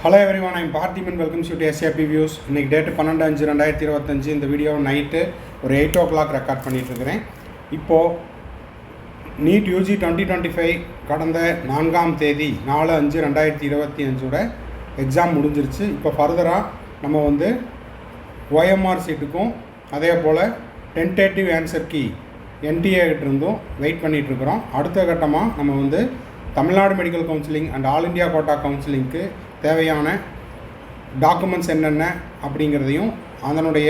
Hello everyone, I am Parthiban. Welcome to SAP Views. இன்னைக்கு date 12/5/2025. இந்த video night ஒரு 8 o'clock record பண்ணிட்டு இருக்கிறேன். இப்போது நீட் யூஜி 2025 கடந்த 4ஆம் தேதி 4/5/2025 எக்ஸாம் முடிஞ்சிருச்சு. இப்போ ஃபர்தராக நம்ம OMR சீட்டுக்கும் அதே போல் டென்டேட்டிவ் ஆன்சர் கீ NTA கிட்டிருந்தும் வெயிட் பண்ணிகிட்ருக்குறோம். அடுத்த கட்டமாக நம்ம Tamil Nadu medical counselling and all India quota கவுன்சிலிங்க்கு தேவையான டாக்குமெண்ட்ஸ் என்னென்ன அப்படிங்கிறதையும் அதனுடைய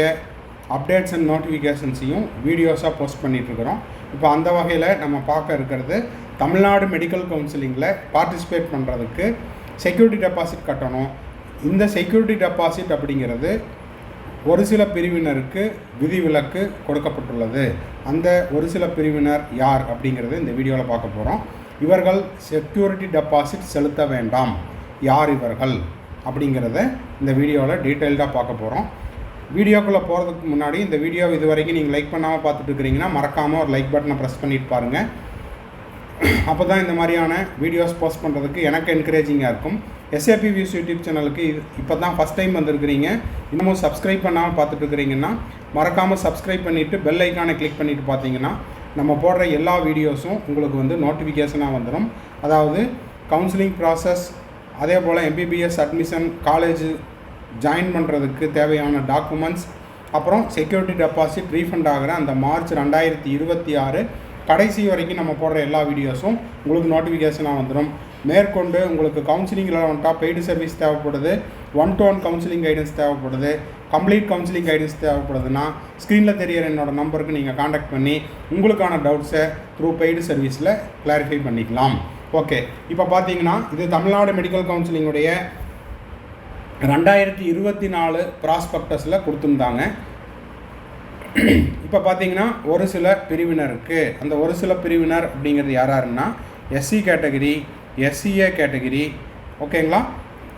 அப்டேட்ஸ் அண்ட் நோட்டிஃபிகேஷன்ஸையும் வீடியோஸாக போஸ்ட் பண்ணிகிட்ருக்குறோம். இப்போ அந்த வகையில் நம்ம பார்க்க இருக்கிறது தமிழ்நாடு மெடிக்கல் கவுன்சிலிங்கில் பார்ட்டிசிபேட் பண்ணுறதுக்கு செக்யூரிட்டி டெபாசிட் கட்டணும். இந்த செக்யூரிட்டி டெபாசிட் அப்படிங்கிறது ஒரு சில பிரிவினருக்கு விதிவிலக்கு கொடுக்கப்பட்டுள்ளது. அந்த ஒரு சில பிரிவினர் யார் அப்படிங்கிறது இந்த வீடியோவில் பார்க்க போகிறோம். இவர்கள் செக்யூரிட்டி டெபாசிட் செலுத்த வேண்டாம். யார் இவர்கள் அப்படிங்கிறத இந்த வீடியோவில் டீட்டெயில்டாக பார்க்க போகிறோம். வீடியோக்குள்ளே போகிறதுக்கு முன்னாடி இந்த வீடியோ இது வரைக்கும் நீங்கள் லைக் பண்ணாமல் பார்த்துட்டு இருக்கிறீங்கன்னா மறக்காமல் ஒரு லைக் பட்டனை ப்ரெஸ் பண்ணிட்டு பாருங்கள். அப்போ தான் இந்த மாதிரியான வீடியோஸ் போஸ்ட் பண்ணுறதுக்கு எனக்கு என்கரேஜிங்காக இருக்கும். SAP Views யூடியூப் சேனலுக்கு இப்போ தான் ஃபஸ்ட் டைம் வந்திருக்கிறீங்க, இன்னமும் சப்ஸ்கிரைப் பண்ணாமல் பார்த்துட்டு இருக்கிறீங்கன்னா மறக்காமல் சப்ஸ்கிரைப் பண்ணிவிட்டு பெல் ஐக்கானை கிளிக் பண்ணிவிட்டு பார்த்தீங்கன்னா நம்ம போடுற எல்லா வீடியோஸும் உங்களுக்கு நோட்டிஃபிகேஷனாக வந்துடும். அதாவது கவுன்சிலிங் ப்ராசஸ், அதே போல் MBBS அட்மிஷன், காலேஜ் ஜாயின் பண்ணுறதுக்கு தேவையான டாக்குமெண்ட்ஸ், அப்புறம் செக்யூரிட்டி டெபாசிட் ரீஃபண்ட் ஆகிற அந்த மார்ச் 2026 கடைசி வரைக்கும் நம்ம போடுற எல்லா வீடியோஸும் உங்களுக்கு நோட்டிஃபிகேஷனாக வந்துடும். மேற்கொண்டு உங்களுக்கு கவுன்சிலிங்கில் பெய்டு சர்வீஸ் தேவைப்படுது, 1-to-1 கவுன்சிலிங் கைடன்ஸ் தேவைப்படுது, கம்ப்ளீட் கவுன்சிலிங் கைடன்ஸ் தேவைப்படுதுன்னா ஸ்க்ரீனில் தெரியிற என்னோடய நம்பருக்கு நீங்கள் காண்டாக்ட் பண்ணி உங்களுக்கான டவுட்ஸை த்ரூ பெய்டு சர்வீஸில் கிளாரிஃபை பண்ணிக்கலாம். ஓகே, இப்போ பார்த்தீங்கன்னா இது தமிழ்நாடு மெடிக்கல் கவுன்சிலிங்குடைய 2024 ப்ராஸ்பெக்டஸில் கொடுத்துருந்தாங்க. இப்போ பார்த்தீங்கன்னா ஒரு சில பிரிவினருக்கு, அந்த ஒரு சில பிரிவினர் அப்படிங்கிறது யாருன்னா SC கேட்டகரி, SCA கேட்டகரி, ஓகேங்களா,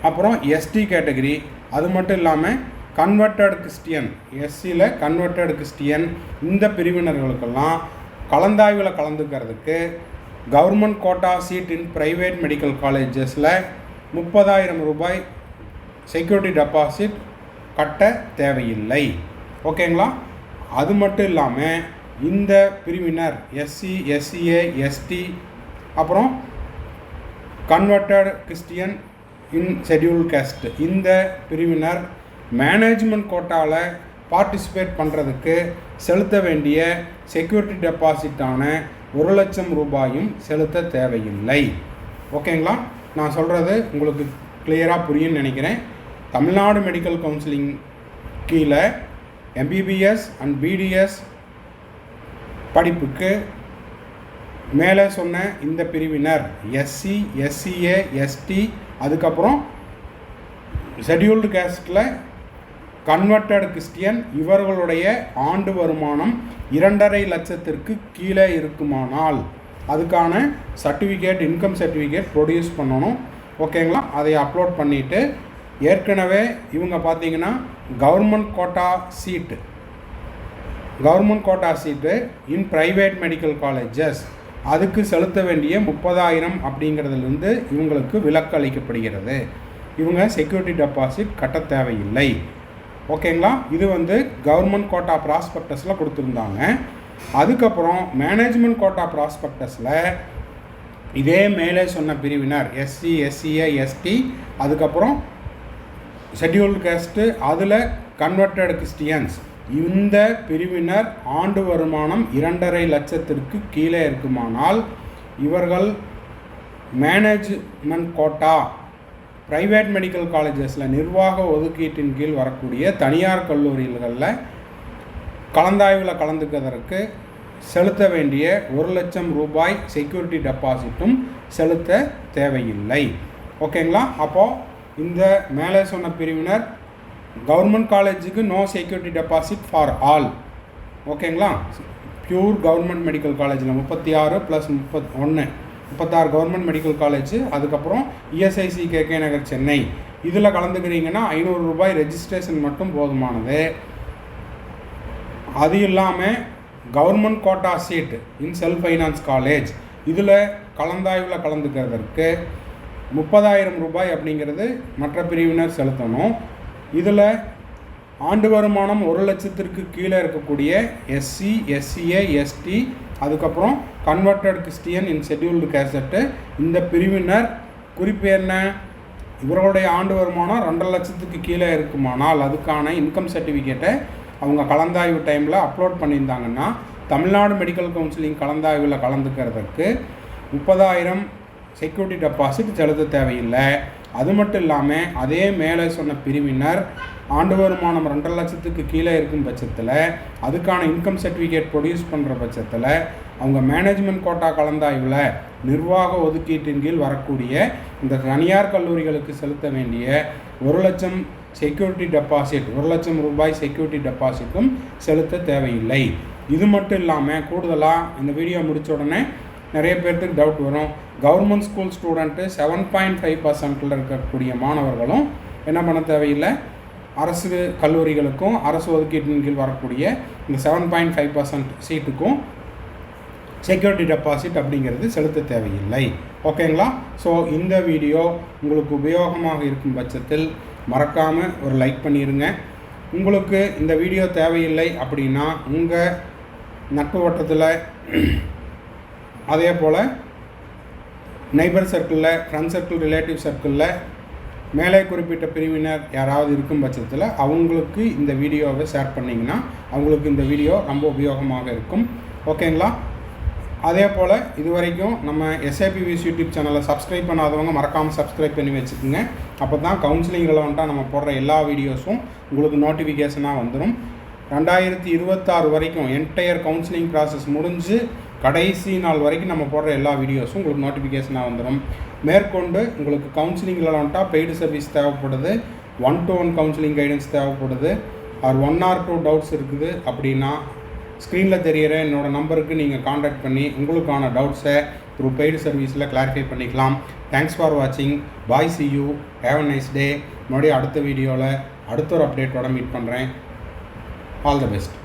அப்புறம் ST கேட்டகரி, அது மட்டும் இல்லாமல் கன்வெர்ட்டட் கிறிஸ்டியன், SCயில் கன்வெர்ட்டட் கிறிஸ்டியன், இந்த பிரிவினர்களுக்கெல்லாம் கலந்தாய்வில் கலந்துக்கிறதுக்கு government quota seat in private medical காலேஜஸில் 30,000 ரூபாய் செக்யூரிட்டி டெபாசிட் கட்ட தேவையில்லை. ஓகேங்களா, அது மட்டும் இல்லாமல் இந்த பிரிவினர் SC, SCA, ST, அப்புறம் கன்வெர்ட்டட் கிறிஸ்டியன் இன் ஷெட்யூல் காஸ்ட், இந்த பிரிவினர் மேனேஜ்மெண்ட் கோட்டாவில் பார்ட்டிசிபேட் பண்ணுறதுக்கு செலுத்த வேண்டிய செக்யூரிட்டி டெபாசிட்டான 1,00,000 ரூபாயும் செலுத்த தேவையில்லை. ஓகேங்களா, நான் சொல்கிறது உங்களுக்கு கிளியராக புரியும்னு நினைக்கிறேன். தமிழ்நாடு மெடிக்கல் கவுன்சிலிங் கீழே MBBS அண்ட் BDS படிப்புக்கு மேலே சொன்ன இந்த பிரிவினர் SC, SCA, ST, அதுக்கப்புறம் ஷெட்யூல்டு காஸ்டில் கன்வெர்ட்டட் கிறிஸ்டியன், இவர்களுடைய ஆண்டு வருமானம் 2.5 லட்சத்திற்கு கீழே இருக்குமானால் அதுக்கான சர்டிஃபிகேட், இன்கம் சர்டிஃபிகேட் ப்ரொடியூஸ் பண்ணணும். ஓகேங்களா, அதை அப்லோட் பண்ணிவிட்டு ஏற்கனவே இவங்க பார்த்தீங்கன்னா government quota seat in private medical colleges, அதுக்கு செலுத்த வேண்டிய 30,000 அப்படிங்கிறதுலேருந்து இவங்களுக்கு விலக்கு அளிக்கப்படுகிறது. இவங்க செக்யூரிட்டி டெபாசிட் கட்ட தேவையில்லை. ஓகேங்களா, இது கவர்மெண்ட் கோட்டா ப்ராஸ்பெக்டஸில் கொடுத்துருந்தாங்க. அதுக்கப்புறம் மேனேஜ்மெண்ட் கோட்டா ப்ராஸ்பெக்டஸில் இதே மேலே சொன்ன பிரிவினர் SC, SCA, ST, அதுக்கப்புறம் ஷெட்யூல்டு காஸ்ட்டு, அதில் கன்வெர்ட்டட் கிறிஸ்டியன்ஸ், இந்த பிரிவினர் ஆண்டு வருமானம் 2.5 லட்சத்திற்கு கீழே இருக்குமானால் இவர்கள் மேனேஜ்மெண்ட் கோட்டா ப்ரைவேட் மெடிக்கல் காலேஜஸில் நிர்வாக ஒதுக்கீட்டின் கீழ் வரக்கூடிய தனியார் கல்லூரிகளில் கலந்தாய்வில் கலந்துக்கிறதற்கு செலுத்த வேண்டிய 1,00,000 ரூபாய் செக்யூரிட்டி டெபாசிட்டும் செலுத்த தேவையில்லை. ஓகேங்களா, அப்போது இந்த மேலே சொன்ன பிரிவினர் கவர்மெண்ட் காலேஜுக்கு no security deposit for all. ஓகேங்களா, பியூர் கவர்மெண்ட் மெடிக்கல் காலேஜில் 36 + 31 36 கவர்மெண்ட் மெடிக்கல் காலேஜ், அதுக்கப்புறம் ESIC KK நகர் சென்னை, இதில் கலந்துக்கிறீங்கன்னா 500 ரூபாய் ரெஜிஸ்ட்ரேஷன் மட்டும் போதுமானது. அது இல்லாமல் government quota seat in self finance college, இதில் கலந்தாய்வில் கலந்துக்கிறதற்கு 30,000 ரூபாய் அப்படிங்கிறது மற்ற பிரிவினர் செலுத்தணும். இதில் ஆண்டு வருமானம் 1 லட்சத்திற்கு கீழே இருக்கக்கூடிய எஸ்சி, எஸ்சிஏ, எஸ்டி, அதுக்கப்புறம் கன்வெர்டட் கிறிஸ்டியன் இன் ஷெட்யூல்டு கேஸ்ட் இந்த பிரிவினர் குறிப்பு என்ன? இவர்களுடைய ஆண்டு வருமானம் 2.5 லட்சத்துக்கு கீழே இருக்குமானால் அதுக்கான இன்கம் சர்டிஃபிகேட்டை அவங்க கலந்தாய்வு டைமில் அப்லோட் பண்ணியிருந்தாங்கன்னா தமிழ்நாடு மெடிக்கல் கவுன்சிலிங் கலந்தாய்வில் கலந்துக்கிறதுக்கு 30,000 செக்யூரிட்டி டெபாசிட் செலுத்த தேவையில்லை. அது மட்டும் இல்லாமல் அதே மேலே சொன்ன பிரிவினர் ஆண்டு வருமானம் 2.5 லட்சத்துக்கு கீழே இருக்கும் பட்சத்தில் அதுக்கான இன்கம் சர்டிஃபிகேட் ப்ரொடியூஸ் பண்ணுற பட்சத்தில் அவங்க மேனேஜ்மெண்ட் கோட்டா கலந்தாய்வில் நிர்வாக ஒதுக்கீட்டின் கீழ் வரக்கூடிய இந்த தனியார் கல்லூரிகளுக்கு செலுத்த வேண்டிய 1 லட்சம் செக்யூரிட்டி டெபாசிட் 1 லட்சம் ரூபாய் செக்யூரிட்டி டெபாசிட்டும் செலுத்த தேவையில்லை. இது மட்டும் இல்லாமல் கூடுதலாக இந்த வீடியோ முடித்த உடனே நிறைய பேர்த்துக்கு டவுட் வரும். கவர்மெண்ட் ஸ்கூல் ஸ்டூடெண்ட்டு 7.5% இருக்கக்கூடிய மாணவர்களும் என்ன பண்ண தேவையில்லை, அரசு கல்லூரிகளுக்கும் அரசு ஒதுக்கீட்டின் கீழ் வரக்கூடிய இந்த 7.5% சீட்டுக்கும் செக்யூரிட்டி டெபாசிட் அப்படிங்கிறது செலுத்த தேவையில்லை. ஓகேங்களா? ஸோ இந்த வீடியோ உங்களுக்கு உபயோகமாக இருக்கும் பட்சத்தில் மறக்காமல் ஒரு லைக் பண்ணிடுங்க. உங்களுக்கு இந்த வீடியோ தேவையில்லை அப்படின்னா உங்கள் நட்பு வட்டத்தில் அதே போல் நெய்பர் சர்க்கிளில், ஃப்ரெண்ட் சர்க்கிள், ரிலேட்டிவ் சர்க்கிளில் மேலே குறிப்பிட்ட பிரிவினர் யாராவது இருக்கும் பட்சத்தில் அவங்களுக்கு இந்த வீடியோவை ஷேர் பண்ணிங்கன்னா அவங்களுக்கு இந்த வீடியோ ரொம்ப உபயோகமாக இருக்கும். ஓகேங்களா? அதே போல் இது வரைக்கும் நம்ம SIPVS யூடியூப் சேனலை சப்ஸ்கிரைப் பண்ணாதவங்க மறக்காமல் சப்ஸ்கிரைப் பண்ணி வச்சுக்கோங்க. அப்போ தான் கவுன்சிலிங் ரிலவெண்ட்டாக நம்ம போடுற எல்லா வீடியோஸும் உங்களுக்கு நோட்டிஃபிகேஷனாக வந்துடும். 2026 வரைக்கும் என்டையர் கவுன்சிலிங் ப்ராசஸ் முடிஞ்சு கடைசி நாள் வரைக்கும் நம்ம போடுற எல்லா வீடியோஸும் உங்களுக்கு நோட்டிஃபிகேஷனாக வந்துடும். மேற்கொண்டு உங்களுக்கு கவுன்சிலிங் ரிலவெண்ட்டாக பெய்டு சர்வீஸ் தேவைப்படுது, 1-to-1 கவுன்சிலிங் கைடன்ஸ் தேவைப்படுது, ஆர் 1 or 2 டவுட்ஸ் இருக்குது அப்படின்னா ஸ்க்ரீனில் தெரிகிற என்னோடய நம்பருக்கு நீங்கள் காண்டாக்ட் பண்ணி உங்களுக்கான டவுட்ஸை த்ரூ பெய்டு சர்வீஸில் கிளாரிஃபை பண்ணிக்கலாம். தேங்க்ஸ் ஃபார் வாட்சிங். Bye, see you, have a nice day. மறுபடியும் அடுத்த வீடியோவில் அடுத்த ஒரு அப்டேட்டோட மீட் பண்ணுறேன். All the best.